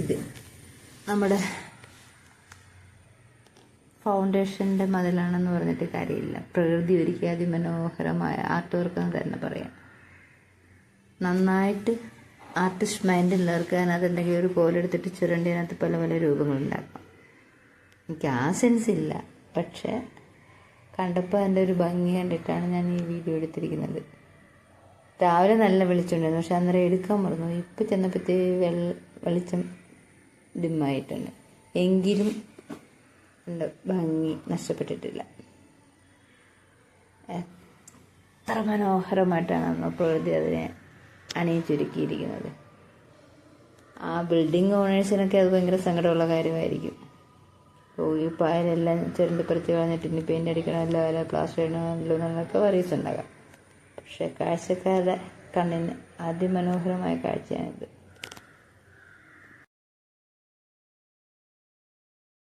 ഇത് നമ്മുടെ ഫൗണ്ടേഷൻ്റെ മതിലാണെന്ന് പറഞ്ഞിട്ട് കാര്യമില്ല. പ്രകൃതി ഒരുക്കിയ അതിമനോഹരമായ ആർട്ട് വർക്ക് എന്ന് തന്നെ പറയാം. നന്നായിട്ട് ആർട്ടിസ്റ്റ് മൈൻഡ് ഉള്ളവർക്ക് അതിനകത്ത് എന്തെങ്കിലും ഒരു കോലെടുത്തിട്ട് ചുരണ്ടിനകത്ത് പല പല രൂപങ്ങളുണ്ടാക്കാം. എനിക്ക് ആ സെൻസ് ഇല്ല, പക്ഷേ കണ്ടപ്പോൾ അതിൻ്റെ ഒരു ഭംഗി കണ്ടിട്ടാണ് ഞാൻ ഈ വീഡിയോ എടുത്തിരിക്കുന്നത്. രാവിലെ നല്ല വെളിച്ചമുണ്ടായിരുന്നു, പക്ഷെ അന്നേരം എടുക്കാൻ മറന്നു. ഇപ്പം ചെന്നപ്പോഴത്തേക്ക് വെളിച്ചം ഡിമ്മായിട്ടുണ്ട്. എങ്കിലും എൻ്റെ ഭംഗി നഷ്ടപ്പെട്ടിട്ടില്ല. എത്ര മനോഹരമായിട്ടാണ് പ്രകൃതി അതിനെ അണിയിച്ചൊരുക്കിയിരിക്കുന്നത്. ആ ബിൽഡിംഗ് ഓണേഴ്സിനൊക്കെ അത് ഭയങ്കര സങ്കടമുള്ള കാര്യമായിരിക്കും. ഈ പായലെല്ലാം ചുരണ്ടിപ്പറിച്ച് കളഞ്ഞിട്ട് ഇനി പെയിൻ്റ് അടിക്കണമല്ലോ, അല്ല പ്ലാസ്റ്റർ ഇടണമല്ലോ എന്നൊക്കെ വറീസ് ഉണ്ടാകാം. പക്ഷെ കാഴ്ചക്കാരുടെ കണ്ണിന് അതിമനോഹരമായ കാഴ്ചയാണിത്.